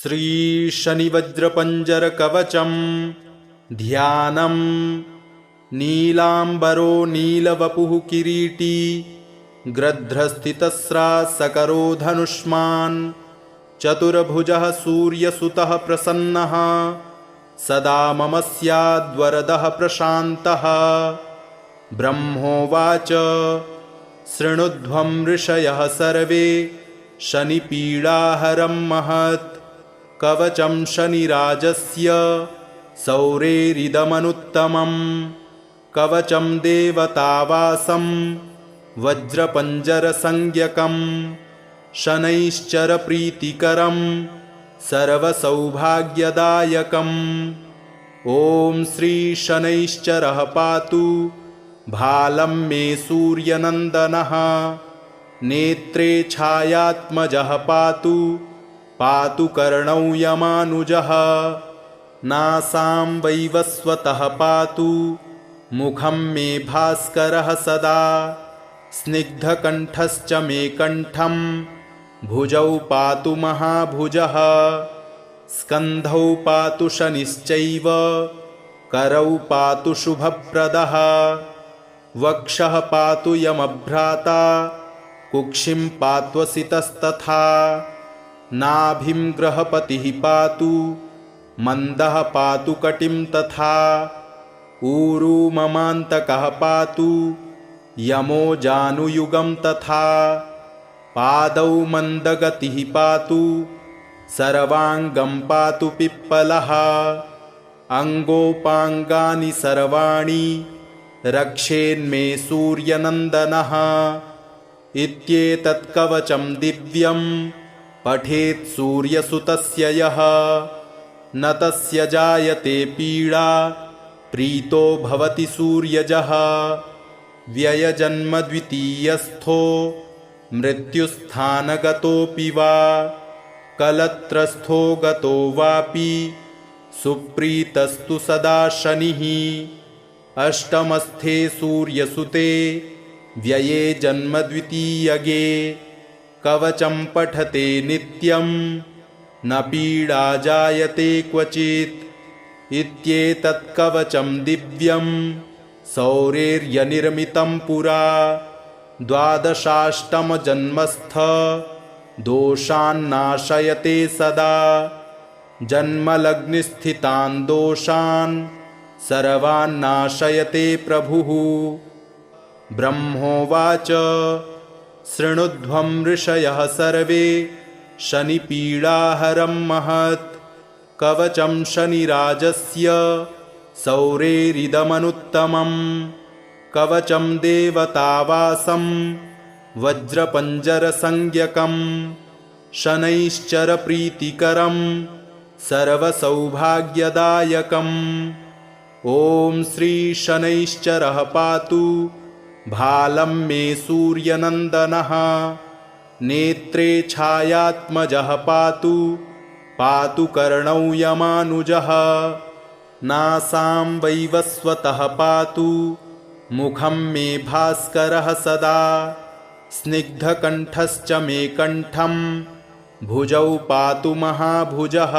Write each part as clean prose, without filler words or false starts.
श्री शनिवज्रपंजर कवचम ध्यानम। नीलांबरो नीलवपुः किरीटी ग्रध्रस्थितस्रासकरो धनुष्मान् चतुर्भुजः सूर्यसुतः प्रसन्नः सदा मम स्याद्वरदः प्रशान्तः। ब्रह्मोवाच शृणुध्वं ऋषयः सर्वे शनिपीडाहरं महत् कवचं शनिराजस्य सौरेरिदमनुत्तमं। कवचं देवतावासं वज्रपञ्जरसंज्ञकं शनैश्चरप्रीतिकरं सर्वसौभाग्यदायकम्। ॐ श्री शनैश्चरः पातु भालं मे सूर्यनन्दनः। नेत्रे छायात्मजः पातु पातु कर्णौ यमानुजः। नासां वैवस्वतः पातु मुखं मे भास्करः सदा। स्निग्धकण्ठश्च मे कण्ठं भुजौ पातु महाभुजः। स्कन्धौ पातु शनिश्चैव करौ पातु शुभप्रदः। वक्षः पातु यमभ्राता कुक्षिं पात्वसितस्तथा। नाभिं ग्रहपतिः पातु मन्दः पातु कटिं तथा। ऊरू ममान्तकः पातु यमो जानुयुगं तथा। पादौ मन्दगतिः पातु सर्वाङ्गं पातु पिप्पलः। अङ्गोपाङ्गानि सर्वाणि रक्षेन्मे सूर्यनन्दनः। इत्येतत् कवचं दिव्यं पठेत् सूर्यसुतस्य यः न तस्य जायते पीडा प्रीतो भवति सूर्यजः। व्ययजन्मद्वितीयस्थो मृत्युस्थानगतोऽपि वा कलत्रस्थो गतो वापि सुप्रीतस्तु सदा शनिः। अष्टमस्थे सूर्यसुते व्यये जन्मद्वितीयगे कवचं पठते नित्यं न पीडा जायते क्वचित्। इत्येतत् कवचं दिव्यं सौरेर्यनिर्मितं पुरा। द्वादशाष्टमजन्मस्थ दोषान्नाशयते सदा। जन्मलग्निस्थितान् दोषान् सर्वान्नाशयते प्रभुः। ब्रह्मोवाच शृणुध्वं ऋषयः सर्वे शनिपीडाहरं महत् कवचं शनिराजस्य सौरेरिदमनुत्तमं। कवचं देवतावासं वज्रपञ्जरसंज्ञकं शनैश्चरप्रीतिकरं सर्वसौभाग्यदायकम्। ॐ श्री शनैश्चरः पातु भालं मे सूर्यनन्दनः। नेत्रे छायात्मजः पातु पातु कर्णौ यमानुजः। नासां वैवस्वतः पातु मुखं मे भास्करः सदा। स्निग्धकण्ठश्च मे कण्ठं भुजौ पातु महाभुजः।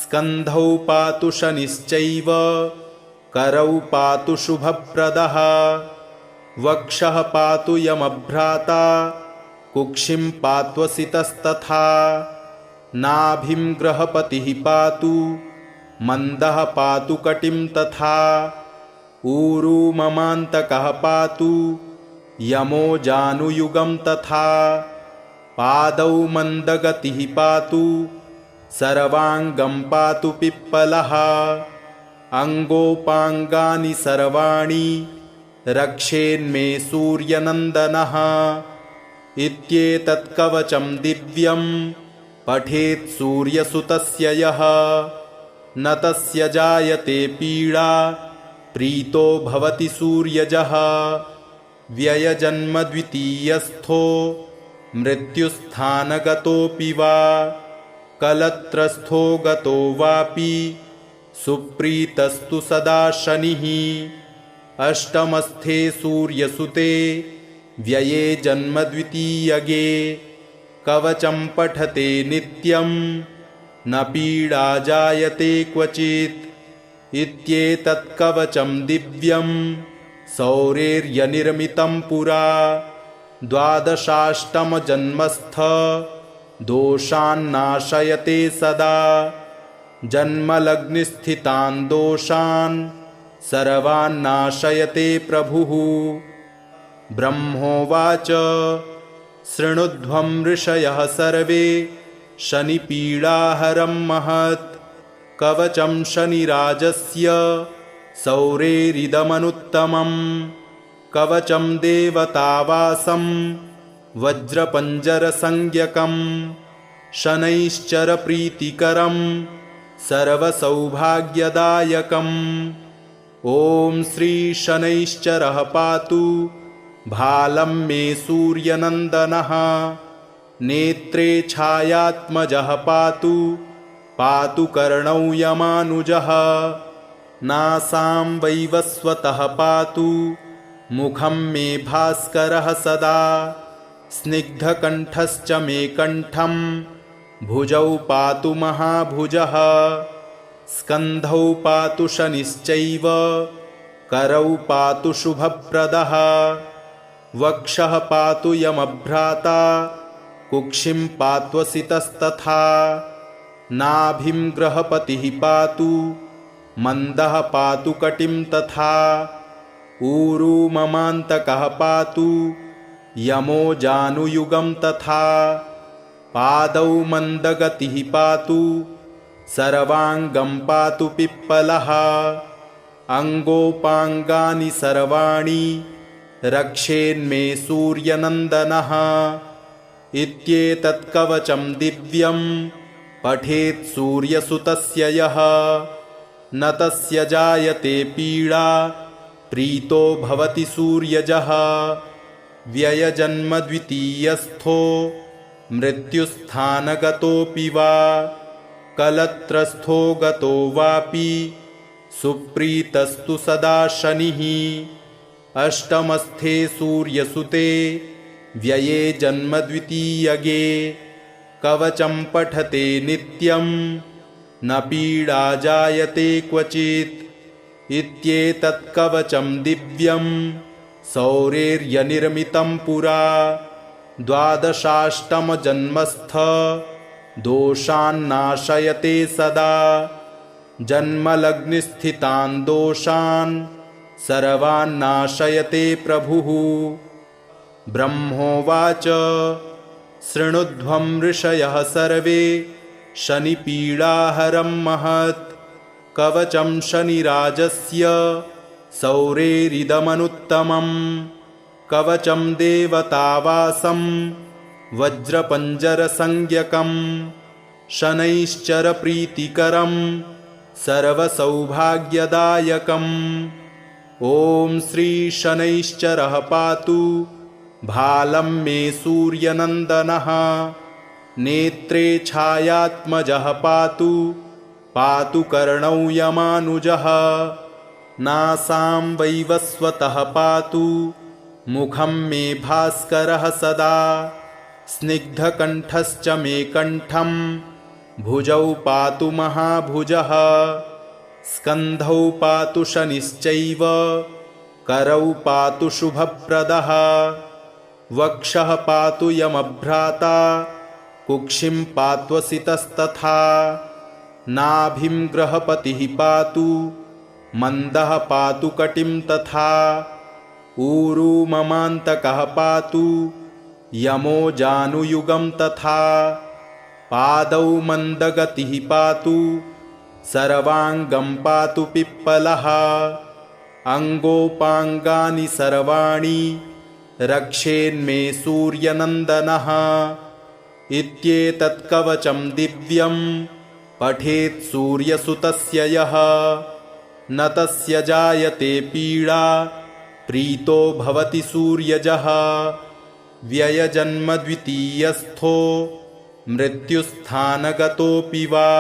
स्कन्धौ पातु शनिश्चैव करौ पातु शुभप्रदः। वक्षः पातु यमभ्राता कुक्षिं पात्वसितस्तथा। नाभिं ग्रहपतिः पातु मन्दः पातु कटिं तथा। ऊरू ममान्तकः पातु यमो जानुयुगं तथा। पादौ मन्दगतिः पातु सर्वाङ्गं पातु पिप्पलः। अङ्गोपाङ्गानि सर्वाणि रक्षेन्मे सूर्यनन्दनः। इत्येतत् कवचं दिव्यं पठेत् सूर्यसुतस्य यः न तस्य जायते पीडा प्रीतो भवति सूर्यजः। व्ययजन्मद्वितीयस्थो मृत्युस्थानगतोऽपि वा कलत्रस्थो गतो वापि सुप्रीतस्तु सदा शनिः। अष्टमस्थे सूर्यसुते व्यये जन्मद्वितीयगे कवचं पठते नित्यं न पीडा जायते क्वचित् इत्येतत् कवचं दिव्यं सौरेर्यनिर्मितं पुरा द्वादशाष्टमजन्मस्थ दोषान्नाशयते सदा जन्मलग्निस्थितान् दोषान् सर्वान्नाशयते प्रभुः। ब्रह्मोवाच शृणुध्वं ऋषयः सर्वे शनिपीडाहरं महत् कवचं शनिराजस्य सौरेरिदमनुत्तमम् कवचं देवतावासं वज्रपञ्जरसंज्ञकम् शनैश्चरप्रीतिकरं सर्वसौभाग्यदायकम्। ॐ श्री शनैश्चरः पातु भालं मे सूर्यनन्दनः नेत्रे छायात्मजः पातु पातु कर्णौ यमानुजः नासां वैवस्वतः पातु मुखं मे भास्करः सदा स्निग्धकण्ठश्च मे कण्ठं भुजौ पातु महाभुजः स्कन्धौ पातु शनिश्चैव करौ पातु शुभप्रदः वक्षः पातु यमभ्राता कुक्षिं पात्वसितस्तथा नाभिं ग्रहपतिः पातु मन्दः पातु कटिं तथा ऊरू ममान्तकः पातु यमो जानुयुगं तथा पादौ मन्दगतिः पातु सर्वाङ्गं पातु पिप्पलः अङ्गोपाङ्गानि सर्वाणि रक्षेन्मे सूर्यनन्दनः इत्येतत् कवचं दिव्यं पठेत् सूर्यसुतस्य यः न तस्य जायते पीडा प्रीतो भवति सूर्यजः व्ययजन्मद्वितीयस्थो मृत्युस्थानगतोऽपि वा कलत्रस्थो गतो वापि सुप्रीतस्तु सदा शनिः अष्टमस्थे सूर्यसुते व्यये जन्मद्वितीयगे कवचं पठते नित्यं न पीडा जायते क्वचित् इत्येतत् कवचं दिव्यं सौरेर्यनिर्मितं पुरा द्वादशाष्टमजन्मस्थ दोषान्नाशयते सदा जन्मलग्निस्थितान् दोषान् सर्वान्नाशयते प्रभुः। ब्रह्मोवाच शृणुध्वं ऋषयः सर्वे शनिपीडाहरं महत् कवचं शनिराजस्य सौरेरिदमनुत्तमम् कवचं देवतावासं वज्रपञ्जरसंज्ञकम् शनैश्चरप्रीतिकरं सर्वसौभाग्यदायकम्। ॐ श्री शनैश्चरः पातु भालं मे सूर्यनन्दनः नेत्रे छायात्मजः पातु पातु कर्णौ यमानुजः नासां वैवस्वतः पातु मुखं मे भास्करः सदा स्निग्धकण्ठश्च मे कण्ठं भुजौ पातु महाभुजः स्कन्धौ पातु शनिश्चैव करौ पातु शुभप्रदः वक्षः पातु यमभ्राता कुक्षिं पात्वसितस्तथा नाभिं ग्रहपतिः पातु मन्दः पातु कटिं तथा ऊरू ममान्तकः पातु यमो जानुयुगं तथा पादौ मन्दगतिः पातु सर्वाङ्गं पातु पिप्पलः अङ्गोपाङ्गानि सर्वाणि रक्षेन्मे सूर्यनन्दनः इत्येतत् कवचं दिव्यं पठेत् सूर्यसुतस्य यः न तस्य जायते पीडा प्रीतो भवति सूर्यजः व्ययजन्मद्वितीयस्थो मृत्युस्थानगतोऽपि वा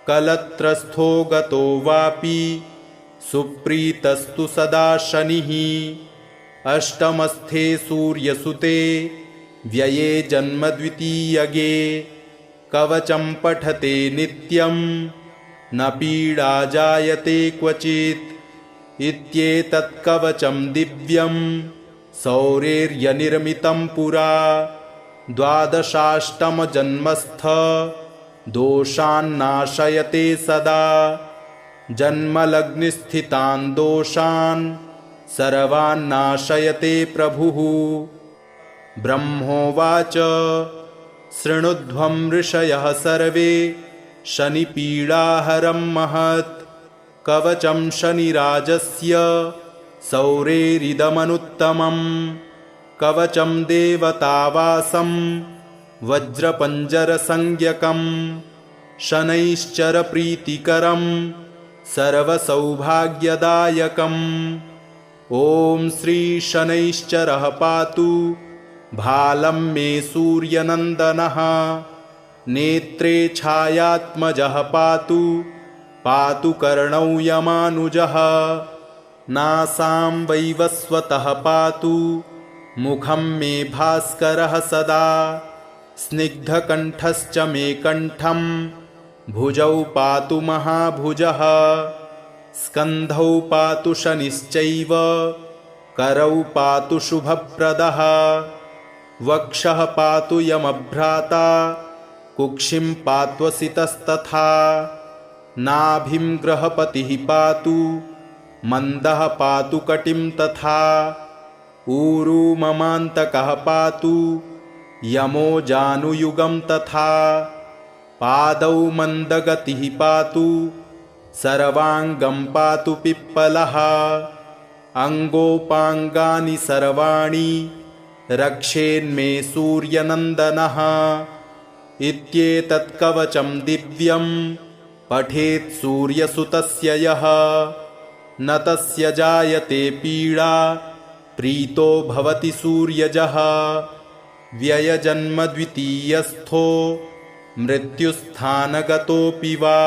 कलत्रस्थो गतो वापि सुप्रीतस्तु सदा शनिः अष्टमस्थे सूर्यसुते व्यये जन्मद्वितीयगे कवचं पठते नित्यं न पीडा जायते क्वचित् इत्येतत् कवचं दिव्यं सौरेर्यनिर्मितं पुरा द्वादशाष्टमजन्मस्थ दोषान्नाशयते सदा जन्मलग्निस्थितान् दोषान् सर्वान्नाशयते प्रभुः। ब्रह्मोवाच शृणुध्वं ऋषयः सर्वे शनिपीडाहरं महत् कवचं शनिराजस्य सौरेरिदमनुत्तमं कवचं देवतावासं वज्रपञ्जरसंज्ञकं शनैश्चरप्रीतिकरं सर्वसौभाग्यदायकम्। ॐ श्री शनैश्चरः पातु भालं मे सूर्यनन्दनः नेत्रे छायात्मजः पातु पातु कर्णौ यमानुजः नासां वैवस्वतः पातु मुखं मे भास्करः सदा स्निग्धकण्ठश्च मे कण्ठं भुजौ पातु महाभुजः स्कन्धौ पातु शनिश्चैव करौ पातु शुभप्रदः वक्षः पातु यमभ्राता कुक्षिं पात्वसितस्तथा नाभिं ग्रहपतिः पातु मन्दः पातु कटिं तथा ऊरू ममान्तकः पातु यमो जानुयुगं तथा पादौ मन्दगतिः पातु सर्वाङ्गं पातु पिप्पलः अङ्गोपाङ्गानि सर्वाणि रक्षेन्मे सूर्यनन्दनः इत्येतत् कवचं दिव्यं पठेत् सूर्यसुतस्य यः न तस्य जायते पीडा प्रीतो भवति सूर्यजः व्ययजन्मद्वितीयस्थो मृत्युस्थानगतोऽपि वा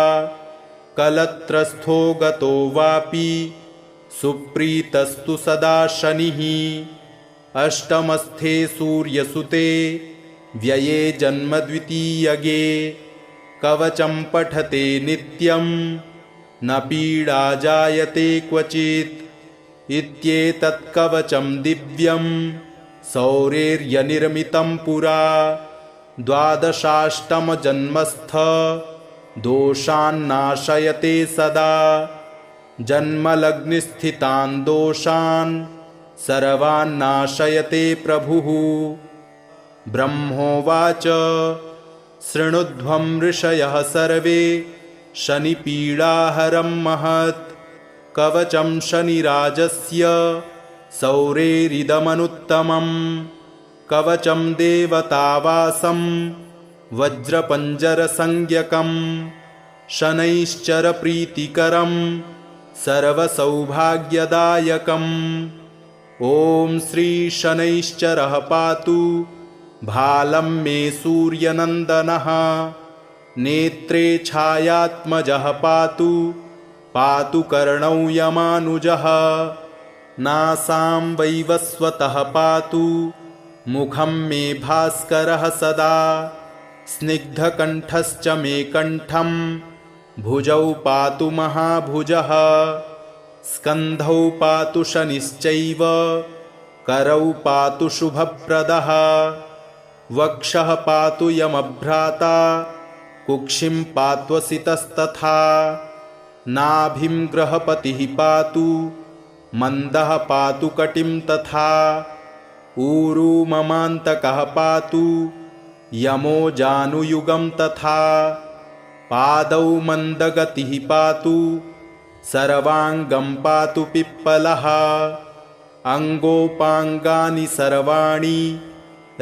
कलत्रस्थो गतो वापि सुप्रीतस्तु सदा शनिः अष्टमस्थे सूर्यसुते व्यये जन्मद्वितीयगे कवचं पठते नित्यं न पीडा जायते क्वचित् इत्येतत् कवचं दिव्यं सौरेर्यनिर्मितं पुरा द्वादशाष्टमजन्मस्थ दोषान्नाशयते सदा जन्मलग्निस्थितान् दोषान् सर्वान्नाशयते प्रभुः। ब्रह्मोवाच शृणुध्वं ऋषयः सर्वे शनिपीडाहरं महत् कवचं शनिराजस्य सौरेरिदमनुत्तमं कवचं देवतावासं वज्रपञ्जरसंज्ञकं शनैश्चरप्रीतिकरं सर्वसौभाग्यदायकम्। ॐ श्री शनैश्चरः पातु भालं मे सूर्यनन्दनः नेत्रे छायात्मजः पातु पातु कर्णौ यमानुजः नासां वैवस्वतः पातु मुखं मे भास्करः सदा स्निग्धकण्ठश्च मे कण्ठं भुजौ पातु महाभुजः स्कन्धौ पातु शनिश्चैव करौ पातु शुभप्रदः वक्षः पातु यमभ्राता कुक्षिं पात्वसितस्तथा नाभिं ग्रहपतिः पातु मन्दः पातु कटिं तथा ऊरू ममान्तकः पातु यमो जानुयुगं तथा पादौ मन्दगतिः पातु सर्वाङ्गं पातु पिप्पलः अङ्गोपाङ्गानि सर्वाणि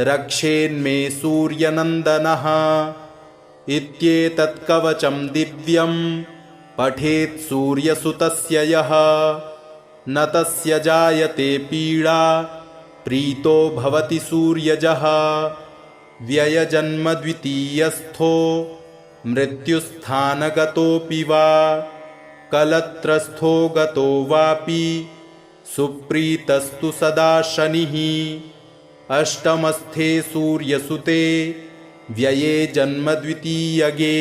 रक्षेन्मे सूर्यनन्दनः इत्येतत् कवचं दिव्यं पठेत् सूर्यसुतस्य यः न तस्य जायते पीडा प्रीतो भवति सूर्यजः व्ययजन्मद्वितीयस्थो मृत्युस्थानगतोऽपि वा कलत्रस्थो गतो वापि सुप्रीतस्तु सदा शनिः अष्टमस्थे सूर्यसुते व्यये जन्म द्वितीयगे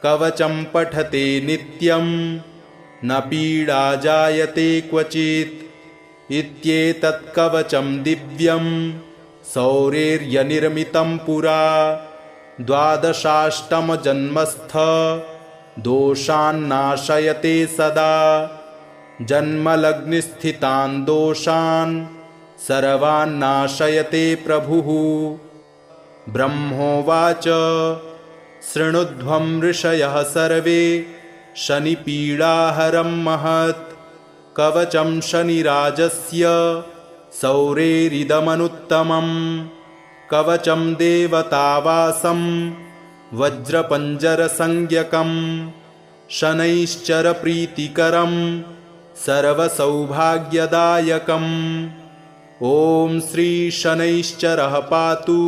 कवचं पठते नित्यं न पीडा जायते क्वचित् इत्येतत् कवचं दिव्यं सौरेर्यनिर्मितं पुरा द्वादशाष्टमजन्मस्थ दोषान्नाशयते सदा जन्मलग्निस्थितान् दोषान् सर्वान्नाशयते प्रभुः। ब्रह्मोवाच शृणुध्वं ऋषयः सर्वे शनिपीडाहरं महत् कवचं शनिराजस्य सौरेरिदमनुत्तमं कवचं देवतावासं वज्रपञ्जरसंज्ञकं शनैश्चरप्रीतिकरं सर्वसौभाग्यदायकम्। ॐ श्री शनैश्चरः पातु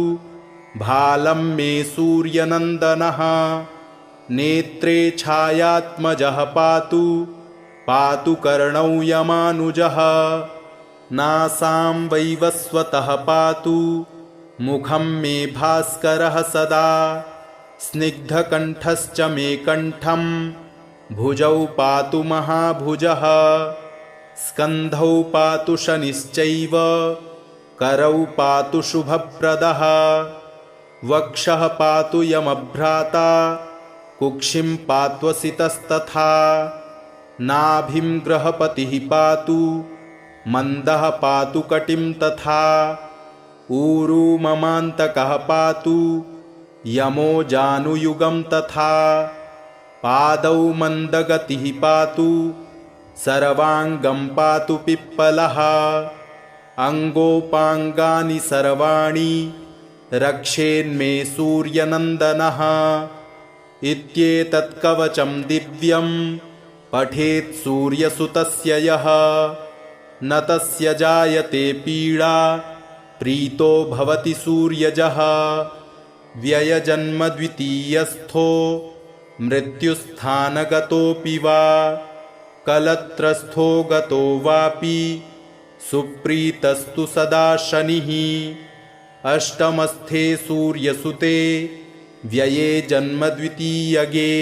भालं मे सूर्यनन्दनः नेत्रे छायात्मजः पातु पातु कर्णौ यमानुजः नासां वैवस्वतः पातु मुखं मे भास्करः सदा स्निग्धकण्ठश्च मे कण्ठं भुजौ पातु महाभुजः स्कन्धौ पातु शनिश्चैव करौ पातु शुभप्रदः वक्षः पातु यमभ्राता कुक्षिं पात्वसितस्तथा नाभिं ग्रहपतिः पातु मन्दः पातु कटिं तथा ऊरू ममान्तकः पातु यमो जानुयुगं तथा पादौ मन्दगतिः पातु सर्वाङ्गं पातु पिप्पलः अङ्गोपाङ्गानि सर्वाणि रक्षेन्मे सूर्यनन्दनः इत्येतत् कवचं दिव्यं पठेत् सूर्यसुतस्य यः न तस्य जायते पीडा प्रीतो भवति सूर्यजः व्ययजन्म द्वितीयस्थो मृत्युस्थानगतोऽपि वा कलत्रस्थो गतो वापि सुप्रीतस्तु सदा शनिः अष्टमस्थे सूर्यसुते व्यये जन्म द्वितीयगे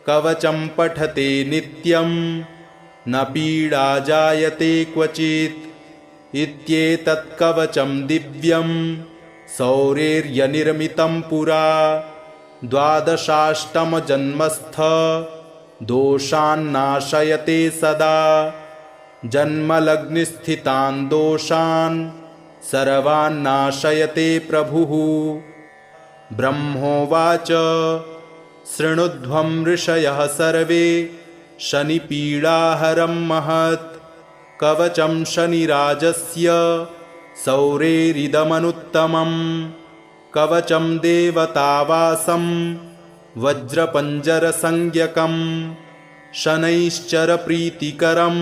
कवचं पठते नित्यं न पीडा जायते क्वचित् इत्येतत् कवचं दिव्यं सौरेर्यनिर्मितं पुरा द्वादशाष्टमजन्मस्थ दोषान्नाशयते सदा जन्मलग्निस्थितान् दोषान् सर्वान्नाशयते प्रभुः। ब्रह्मोवाच शृणुध्वं ऋषयः सर्वे शनिपीडाहरं महत् कवचं शनिराजस्य सौरेरिदमनुत्तमं कवचं देवतावासं वज्रपञ्जरसंज्ञकं शनैश्चरप्रीतिकरं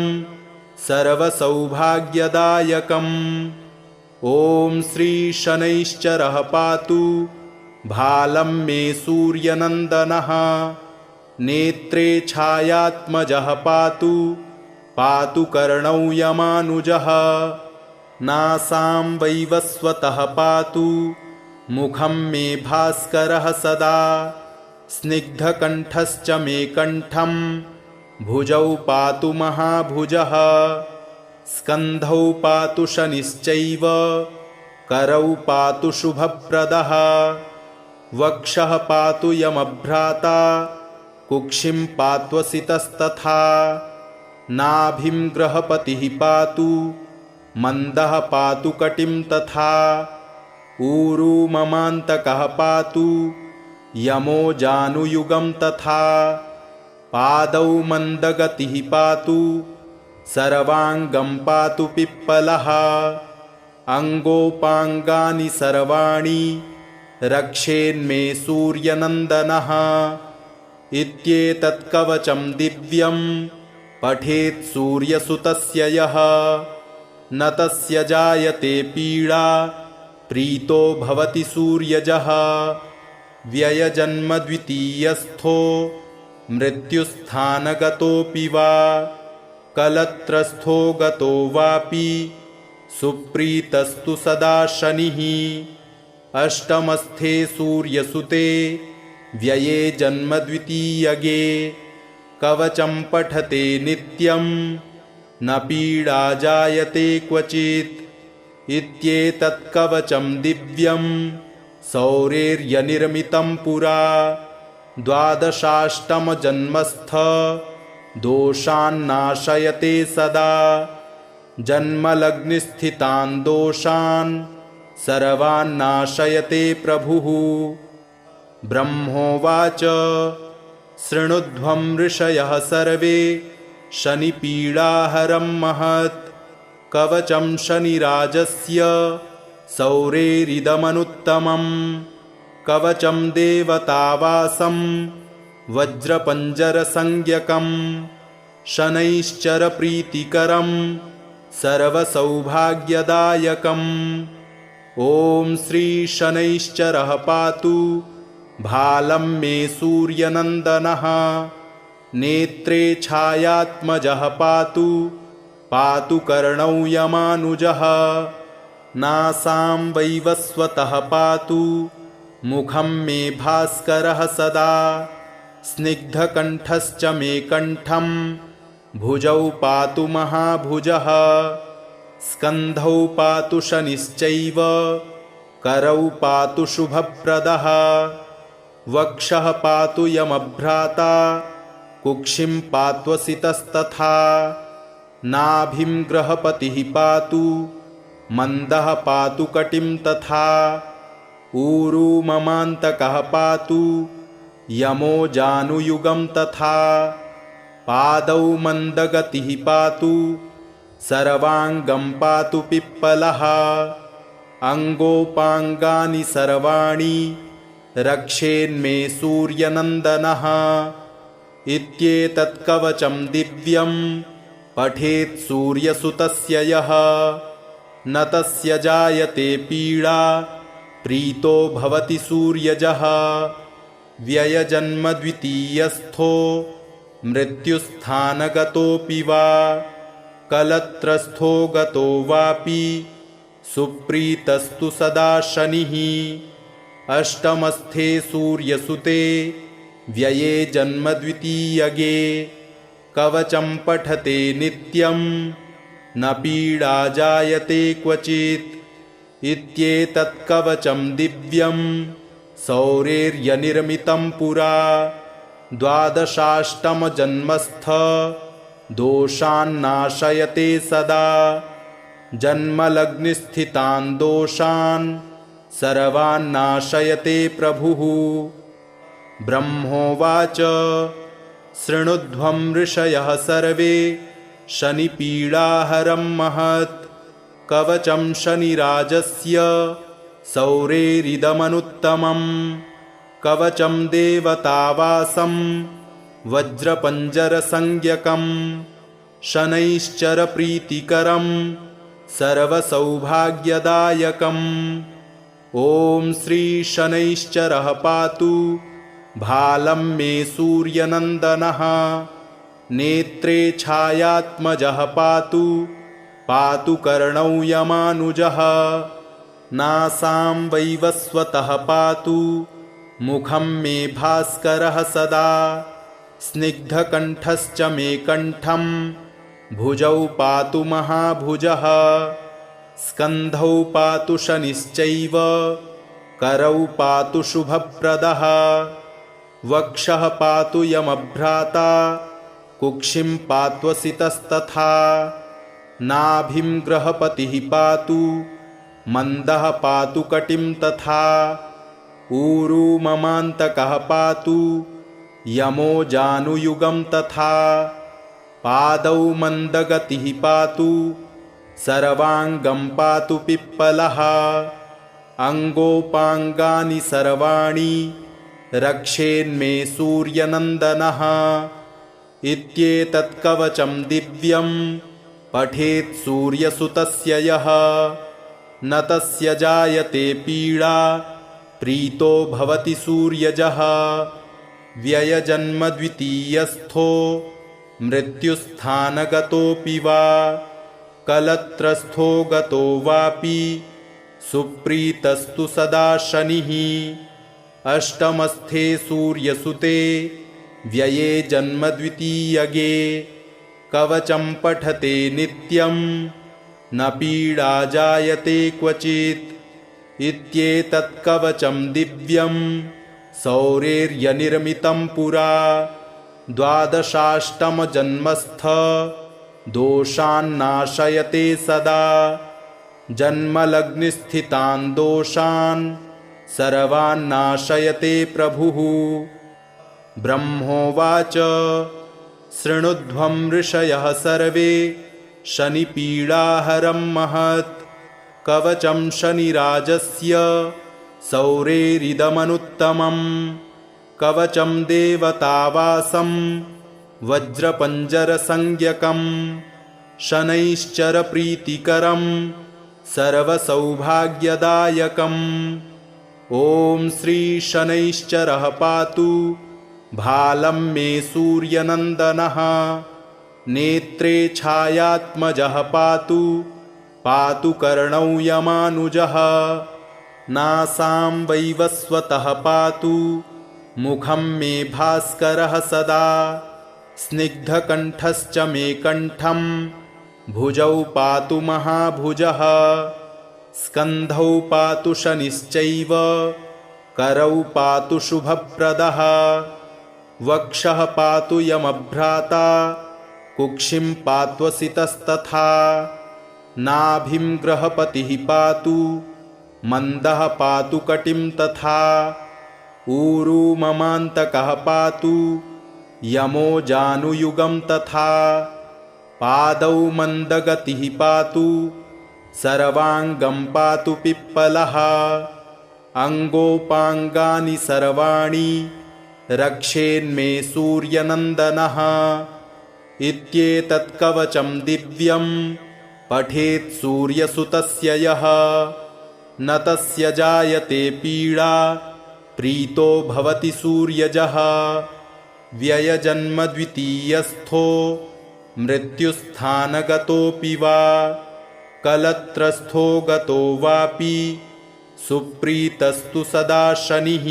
सर्वसौभाग्यदायकम्। ॐ श्री शनैश्चरः पातु भालं मे सूर्यनन्दनः नेत्रे छायात्मजः पातु पातु कर्णौ यमानुजः नासां वैवस्वतः पातु मुखं मे भास्करः सदा स्निग्धकण्ठश्च मे कण्ठं भुजौ पातु महाभुजः स्कन्धौ पातु शनिश्चैव करौ पातु शुभप्रदः वक्षः पातु यमभ्राता कुक्षिं पात्वसितस्तथा नाभिं ग्रहपतिः पातु मन्दः पातु कटिं तथा ऊरू ममान्तकः पातु यमो जानुयुगं तथा पादौ मन्दगतिः पातु सर्वाङ्गं पातु पिप्पलः अङ्गोपाङ्गानि सर्वाणि रक्षेन्मे सूर्यनन्दनः इत्येतत् कवचं दिव्यं पठेत् सूर्यसुतस्य यः न तस्य जायते पीडा प्रीतो भवति सूर्यजः व्ययजन्म द्वितीयस्थो मृत्युस्थानगतोऽपि वा कलत्रस्थो गतो वापि सुप्रीतस्तु सदा शनिः अष्टमस्थे सूर्यसुते व्यये जन्म द्वितीयगे कवचं पठते नित्यं न पीडा जायते क्वचित् इत्येतत् कवचं दिव्यं सौरेर्यनिर्मितं पुरा द्वादशाष्टमजन्मस्थ दोषान्नाशयते सदा जन्मलग्निस्थितान् दोषान् सर्वान्नाशयते प्रभुः। ब्रह्मोवाच शृणुध्वं ऋषयः सर्वे शनिपीडाहरं महत् कवचं शनिराजस्य सौरेरिदमनुत्तमं कवचं देवतावासं वज्रपञ्जरसंज्ञकं शनैश्चरप्रीतिकरं सर्वसौभाग्यदायकम्। ॐ श्री शनैश्चरः पातु भालं मे सूर्यनन्दनः नेत्रे छायात्मजः पातु पातु कर्णौ यमानुजः नासां वैवस्वतः पातु मुखं मे भास्करः सदा स्निग्धकण्ठश्च मे कण्ठं भुजौ पातु महाभुजः स्कन्धौ पातु शनिश्चैव करौ पातु शुभप्रदः वक्षः पातु यमभ्राता कुक्षिं पात्वसितस्तथा नाभिं ग्रहपतिः पातु मन्दः पातु कटिं तथा ऊरू ममान्तकः पातु यमो जानुयुगं तथा पादौ मन्दगतिः पातु सर्वाङ्गं पातु पिप्पलः अङ्गोपाङ्गानि सर्वाणि रक्षेन्मे सूर्यनन्दनः इत्येतत् कवचं दिव्यं पठेत् सूर्यसुतस्य यः न तस्य जायते पीडा प्रीतो भवति सूर्यजः व्ययजन्मद्वितीयस्थो मृत्युस्थानगतोऽपि वा कलत्रस्थो गतो वापि सुप्रीतस्तु सदा शनिः अष्टमस्थे सूर्यसुते व्यये जन्मद्वितीयगे कवचं पठते नित्यं न पीडा जायते क्वचित् इत्येतत् कवचं दिव्यं सौरेर्यनिर्मितं पुरा द्वादशाष्टमजन्मस्थ दोषान्नाशयते सदा जन्मलग्निस्थितान् दोषान् सर्वान्नाशयते प्रभुः। ब्रह्मोवाच शृणुध्वं ऋषयः सर्वे शनिपीडाहरं महत् कवचं शनिराजस्य सौरेरिदमनुत्तमं कवचं देवतावासं वज्रपञ्जरसंज्ञकं शनैश्चरप्रीतिकरं सर्वसौभाग्यदायकम्। ॐ श्री शनैश्चरः पातु भालं मे सूर्यनन्दनः नेत्रे छायात्मजः पातु पातु कर्णौ यमानुजः नासां वैवस्वतः पातु मुखं मे भास्करः सदा स्निग्धकण्ठश्च मे कण्ठं भुजौ पातु महाभुजः स्कन्धौ पातु शनिश्चैव करौ पातु शुभप्रदः वक्षः पातु यमभ्राता कुक्षिं पात्वसितस्तथा नाभिं ग्रहपतिः पातु मन्दः पातु कटिं तथा ऊरू ममान्तकः पातु यमो जानुयुगं तथा पादौ मन्दगतिः पातु सर्वाङ्गं पातु पिप्पलः अङ्गोपाङ्गानि सर्वाणि रक्षेन्मे सूर्यनन्दनः इत्येतत् कवचं दिव्यं पठेत् सूर्यसुतस्य यः न तस्य जायते पीडा प्रीतो भवति सूर्यजः व्ययजन्मद्वितीयस्थो मृत्युस्थानगतोऽपि वा कलत्रस्थो गतो वापि सुप्रीतस्तु सदा शनिः अष्टमस्थे सूर्यसुते व्यये जन्म द्वितीयगे कवचं पठते नित्यं न पीडा जायते क्वचित् इत्येतत् कवचं दिव्यं सौरेर्यनिर्मितं पुरा द्वादशाष्टमजन्मस्थ दोषान्नाशयते सदा जन्मलग्निस्थितान् दोषान् सर्वान्नाशयते प्रभुः। ब्रह्मोवाच शृणुध्वं ऋषयः सर्वे शनिपीडाहरं महत् कवचं शनिराजस्य सौरेरिदमनुत्तमं कवचं देवतावासं वज्रपञ्जरसंज्ञकं शनैश्चरप्रीतिकरं सर्वसौभाग्यदायकम्। ॐ श्री शनैश्चरः पातु भालं मे सूर्यनन्दनः नेत्रे छायात्मजः पातु पातु कर्णौ यमानुजः नासां वैवस्वतः पातु मुखं मे भास्करः सदा स्निग्धकण्ठश्च मे कण्ठं भुजौ पातु महाभुजः स्कन्धौ पातु शनिश्चैव करौ पातु शुभप्रदः वक्षः पातु यमभ्राता कुक्षिं पात्वसितस्तथा नाभिं ग्रहपतिः पातु मन्दः पातु कटिं तथा ऊरू ममान्तकः पातु यमो जानुयुगं तथा पादौ मन्दगतिः पातु सर्वाङ्गं पातु पिप्पलः अङ्गोपाङ्गानि सर्वाणि रक्षेन्मे सूर्यनन्दनः इत्येतत् कवचं दिव्यं पठेत् सूर्यसुतस्य यः न तस्य जायते पीडा प्रीतो भवति सूर्यजः व्ययजन्मद्वितीयस्थो मृत्युस्थानगतोऽपि वा कलत्रस्थो गतो वापि सुप्रीतस्तु सदा शनिः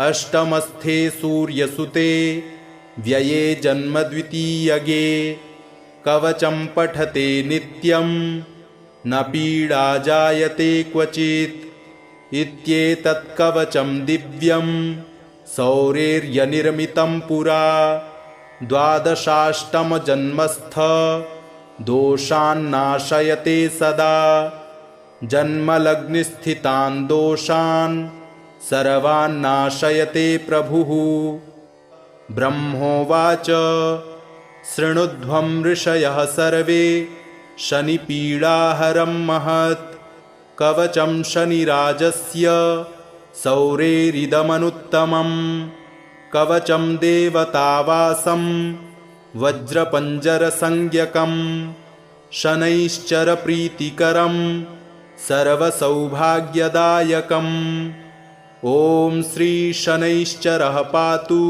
अष्टमस्थे सूर्यसुते व्यये जन्मद्वितीयगे कवचं पठते नित्यं न पीडा जायते क्वचित् इत्येतत् कवचं दिव्यं सौरेर्यनिर्मितं पुरा द्वादशाष्टमजन्मस्थ दोषान्नाशयते सदा जन्मलग्निस्थितान् दोषान् सर्वान्नाशयते प्रभुः। ब्रह्मोवाच शृणुध्वं ऋषयः सर्वे शनिपीडाहरं महत् कवचं शनिराजस्य सौरेरिदमनुत्तमं कवचं देवतावासं वज्रपञ्जरसंज्ञकं शनैश्चरप्रीतिकरं सर्वसौभाग्यदायकम्। ॐ श्री शनैश्चरः पातु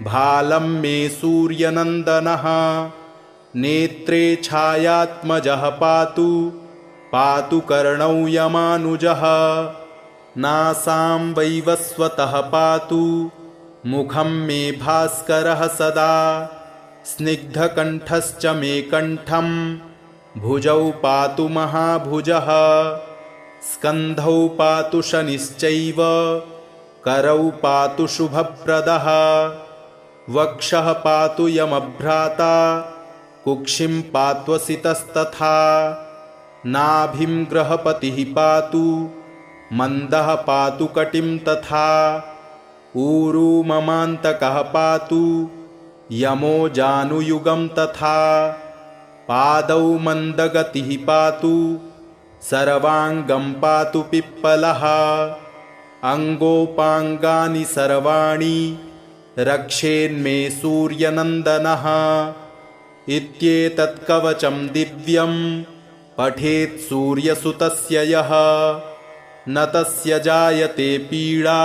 भालं मे सूर्यनन्दनः नेत्रे छायात्मजः पातु पातु कर्णौ यमानुजः नासां वैवस्वतः पातु मुखं मे भास्करः सदा स्निग्धकण्ठश्च मे कण्ठं भुजौ पातु महाभुजः स्कन्धौ पातु शनिश्चैव करौ पातु शुभप्रदः वक्षः पातु यमभ्राता कुक्षिं पात्वसितस्तथा नाभिं ग्रहपतिः पातु मन्दः पातु कटिं तथा ऊरू ममान्तकः पातु यमो जानुयुगं तथा पादौ मन्दगतिः पातु सर्वाङ्गं पातु पिप्पलः अङ्गोपाङ्गानि सर्वाणि रक्षेन्मे सूर्यनन्दनः इत्येतत् कवचं दिव्यं पठेत् सूर्यसुतस्य यः न तस्य जायते पीडा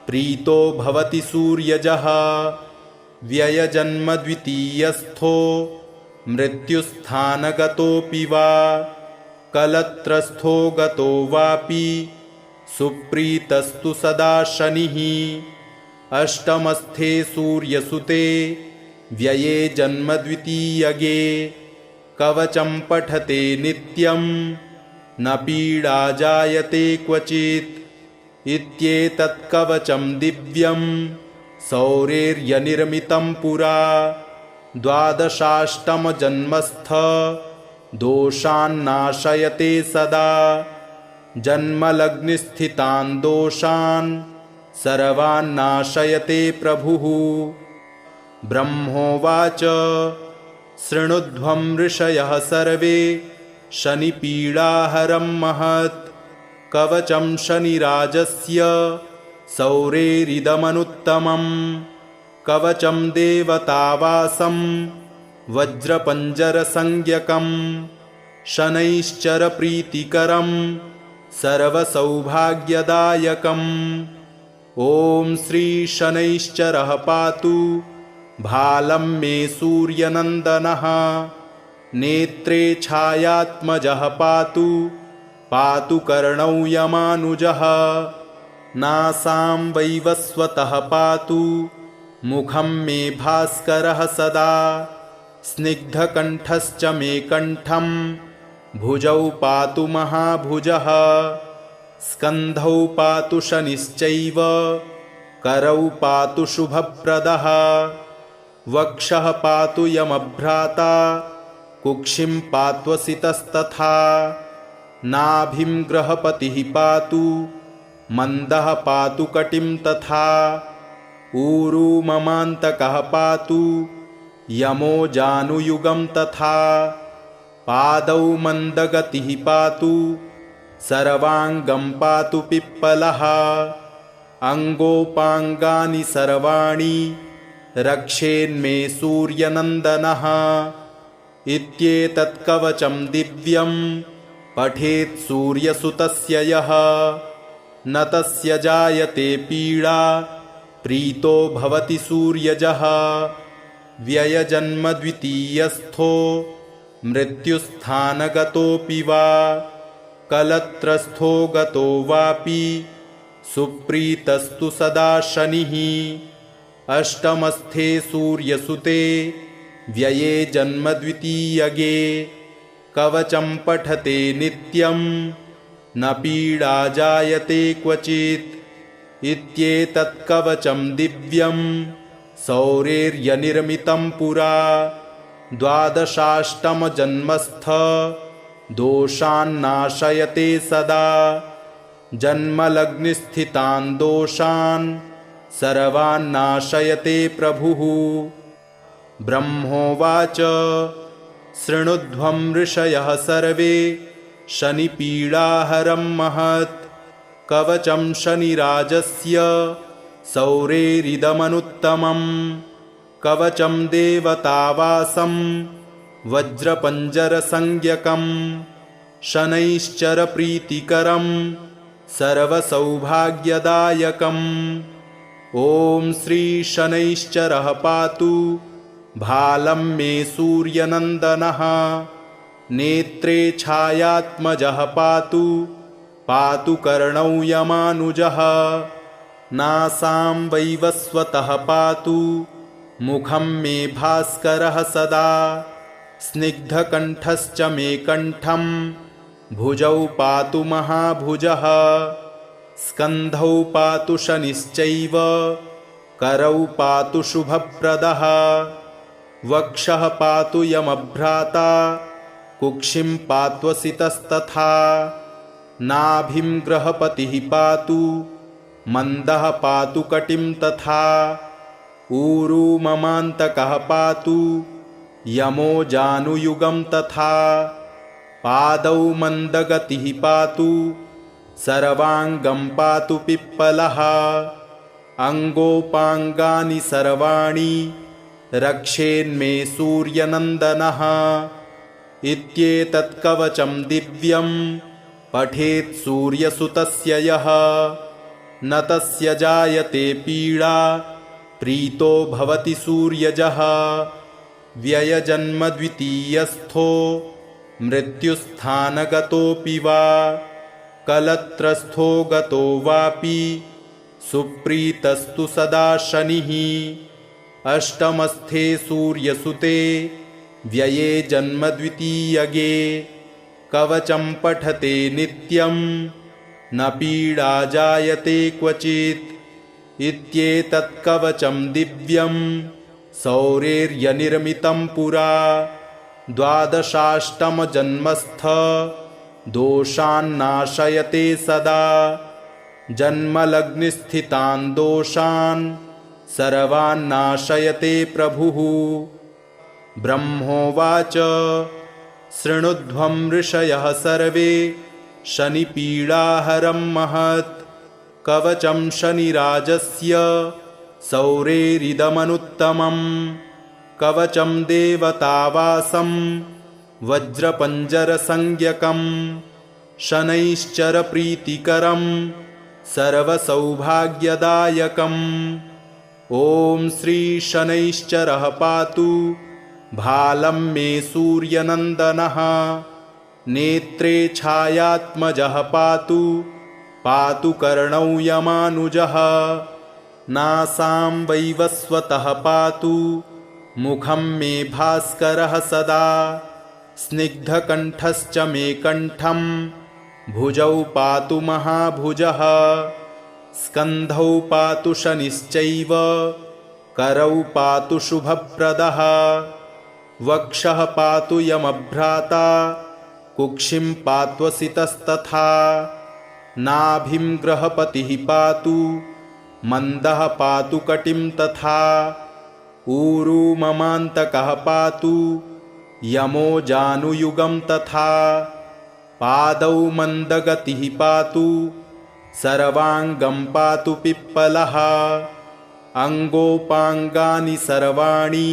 प्रीतो भवति सूर्यजः व्ययजन्मद्वितीयस्थो मृत्युस्थानगतोऽपि वा कलत्रस्थो गतो वापि सुप्रीतस्तु सदा शनिः अष्टमस्थे सूर्यसुते व्यये जन्म द्वितीयगे कवचं पठते नित्यं न पीडा जायते क्वचित् इत्येतत् कवचं दिव्यं सौरेर्यनिर्मितं पुरा द्वादशाष्टमजन्मस्थ दोषान्नाशयते सदा जन्मलग्निस्थितान् दोषान् सर्वान्नाशयते प्रभुः। ब्रह्मोवाच शृणुध्वं ऋषयः सर्वे शनिपीडाहरं महत् कवचं शनिराजस्य सौरेरिदमनुत्तमं कवचं देवतावासं वज्रपञ्जरसंज्ञकं शनैश्चरप्रीतिकरं सर्वसौभाग्यदायकम्। ॐ श्री शनैश्चरः पातु भालं मे सूर्यनन्दनः नेत्रे छायात्मजः पातु पातु कर्णौ यमानुजः नासां वैवस्वतः पातु मुखं मे भास्करः सदा स्निग्धकण्ठश्च मे कण्ठं भुजौ पातु महाभुजः स्कन्धौ पातु शनिश्चैव करौ पातु शुभप्रदः वक्षः पातु यमभ्राता कुक्षिं पात्वसितस्तथा नाभिं ग्रहपतिः पातु मन्दः पातु कटिं तथा ऊरू ममान्तकः पातु यमो जानुयुगं तथा पादौ मन्दगतिः पातु सर्वाङ्गं पातु पिप्पलः अङ्गोपाङ्गानि सर्वाणि रक्षेन्मे सूर्यनन्दनः इत्येतत् कवचं दिव्यं पठेत् सूर्यसुतस्य यः न तस्य जायते पीडा प्रीतो भवति सूर्यजः व्ययजन्म द्वितीयस्थो मृत्युस्थानगतोऽपि वा कलत्रस्थो गतो वापि सुप्रीतस्तु सदा शनिः अष्टमस्थे सूर्यसुते व्यये जन्म द्वितीयगे कवचं पठते नित्यं न पीडा जायते क्वचित् इत्येतत् कवचं दिव्यं सौरेर्यनिर्मितं पुरा द्वादशाष्टमजन्मस्थ दोषान्नाशयते सदा जन्मलग्निस्थितान् दोषान् सर्वान्नाशयते प्रभुः। ब्रह्मोवाच शृणुध्वं ऋषयः सर्वे शनिपीडाहरं महत् कवचं शनिराजस्य सौरेरिदमनुत्तमं कवचं देवतावासं वज्रपञ्जरसंज्ञकं शनैश्चरप्रीतिकरं सर्वसौभाग्यदायकम्। ॐ श्री शनैश्चरः पातु भालं मे सूर्यनन्दनः नेत्रे छायात्मजः पातु पातु कर्णौ यमानुजः नासां वैवस्वतः पातु मुखं मे भास्करः सदा स्निग्धकण्ठश्च मे कण्ठं भुजौ पातु महाभुजः स्कन्धौ पातु शनिश्चैव करौ पातु शुभप्रदः वक्षः पातु यमभ्राता कुक्षिं पात्वसितस्तथा नाभिं ग्रहपतिः पातु मन्दः पातु कटिं तथा ऊरू ममान्तकः पातु यमो जानुयुगं तथा पादौ मन्दगतिः पातु सर्वाङ्गं पातु पिप्पलः अङ्गोपाङ्गानि सर्वाणि रक्षेन्मे सूर्यनन्दनः इत्येतत् कवचं दिव्यं पठेत् सूर्यसुतस्य यः न तस्य जायते पीडा प्रीतो भवति सूर्यजः व्ययजन्म द्वितीयस्थो मृत्युस्थानगतोऽपि वा कलत्रस्थो गतो वापि सुप्रीतस्तु सदा शनिः अष्टमस्थे सूर्यसुते व्यये जन्म द्वितीयगे कवचं पठते नित्यं न पीडा जायते क्वचित् इत्येतत् कवचं दिव्यं सौरेर्यनिर्मितं पुरा द्वादशाष्टमजन्मस्थ दोषान्नाशयते सदा जन्मलग्निस्थितान् दोषान् सर्वान्नाशयते प्रभुः। ब्रह्मोवाच शृणुध्वं ऋषयः सर्वे शनिपीडाहरं महत् कवचं शनिराजस्य सौरेरिदमनुत्तमम् कवचं देवतावासं वज्रपञ्जरसंज्ञकम् शनैश्चरप्रीतिकरं सर्वसौभाग्यदायकम्। ॐ श्री शनैश्चरः पातु भालं मे सूर्यनन्दनः नेत्रे छायात्मजः पातु पातु कर्णौ यमानुजः नासां वैवस्वतः पातु मुखं मे भास्करः सदा स्निग्धकण्ठश्च मे कण्ठं भुजौ पातु महाभुजः स्कन्धौ पातु शनिश्चैव करौ पातु शुभप्रदः वक्षः पातु यमभ्राता कुक्षिं पात्वसितस्तथा नाभिं ग्रहपतिः पातु मन्दः पातु कटिं तथा ऊरू ममान्तकः पातु यमो जानुयुगं तथा पादौ मन्दगतिः पातु सर्वाङ्गं पातु पिप्पलः अङ्गोपाङ्गानि सर्वाणि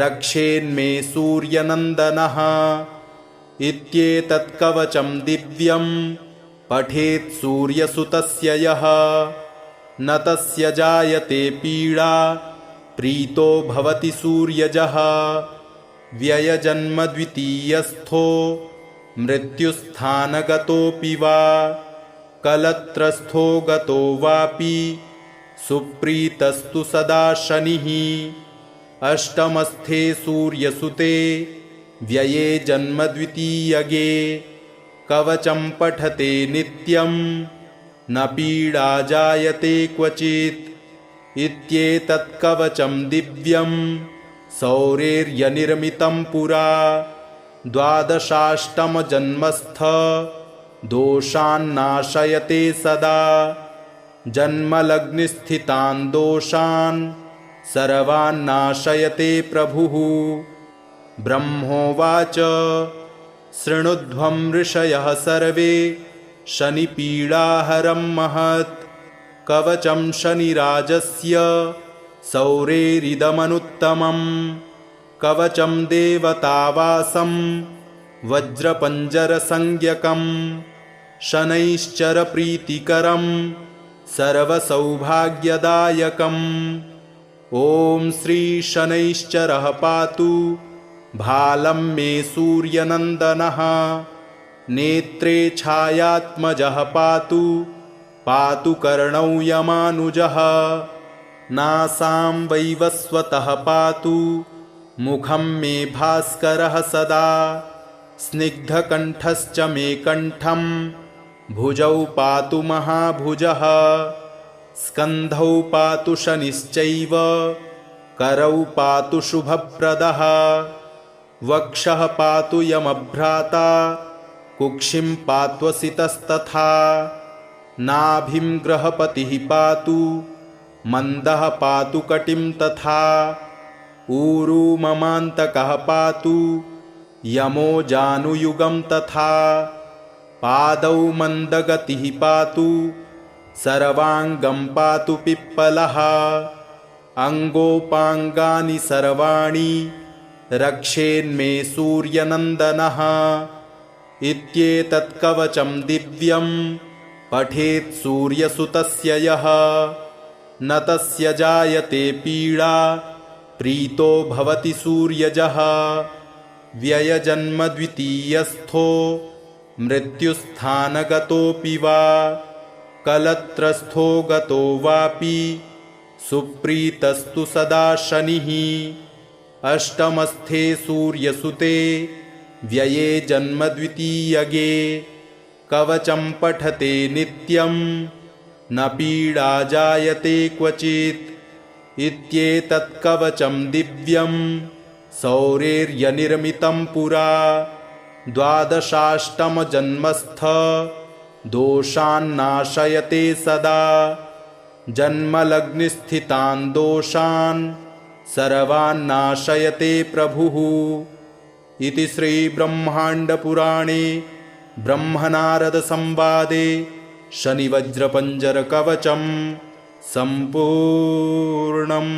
रक्षेन्मे सूर्यनन्दनः इत्येतत् कवचं दिव्यं पठेत् सूर्यसुतस्य यः न तस्य जायते पीडा प्रीतो भवति सूर्यजः व्ययजन्मद्वितीयस्थो मृत्युस्थानगतोऽपि वा कलत्रस्थो गतो वापि सुप्रीतस्तु सदा शनिः अष्टमस्थे सूर्यसुते व्यये जन्मद्वितीयगे कवचं पठते नित्यं न पीडा जायते क्वचित् इत्येतत् कवचं दिव्यं सौरेर्यनिर्मितं पुरा द्वादशाष्टमजन्मस्थ दोषान्नाशयते सदा जन्मलग्निस्थितान् दोषान् सर्वान्नाशयते प्रभुः। ब्रह्मोवाच शृणुध्वं ऋषयः सर्वे शनिपीडाहरं महत् कवचं शनिराजस्य सौरेरिदमनुत्तमम् कवचं देवतावासं वज्रपञ्जरसंज्ञकम् शनैश्चरप्रीतिकरं सर्वसौभाग्यदायकम्। ॐ श्री शनैश्चरः पातु भालं मे सूर्यनन्दनः नेत्रे छायात्मजः पातु पातु कर्णौ यमानुजः नासां वैवस्वतः पातु मुखं मे भास्करः सदा स्निग्धकण्ठश्च मे कण्ठं भुजौ पातु महाभुजः स्कन्धौ पातु शनिश्चैव करौ पातु शुभप्रदः वक्षः पातु यमभ्राता कुक्षिं पात्वसितस्तथा नाभिं ग्रहपतिः पातु मन्दः पातु कटिं तथा ऊरू ममान्तकः पातु यमो जानुयुगं तथा पादौ मन्दगतिः पातु सर्वाङ्गं पातु पिप्पलः अङ्गोपाङ्गानि सर्वाणि रक्षेन्मे सूर्यनन्दनः इत्येतत् कवचं दिव्यं पठेत् सूर्यसुतस्य यः न तस्य जायते पीडा प्रीतो भवति सूर्यजः व्ययजन्मद्वितीयस्थो मृत्युस्थानगतोऽपि वा कलत्रस्थो गतो वापि सुप्रीतस्तु सदा शनिः अष्टमस्थे सूर्यसुते व्यये जन्मद्वितीयगे कवचं पठते नित्यं न पीडा जायते क्वचित् इत्येतत् कवचं दिव्यं सौरेर्यनिर्मितं पुरा द्वादशाष्टमजन्मस्थ दोषान्नाशयते सदा जन्मलग्निस्थितान् दोषान् सर्वान्नाशयते प्रभुः। इति श्रीब्रह्माण्डपुराणे ब्रह्मनारदसंवादे शनिवज्रपञ्जरकवचं सम्पूर्णम्।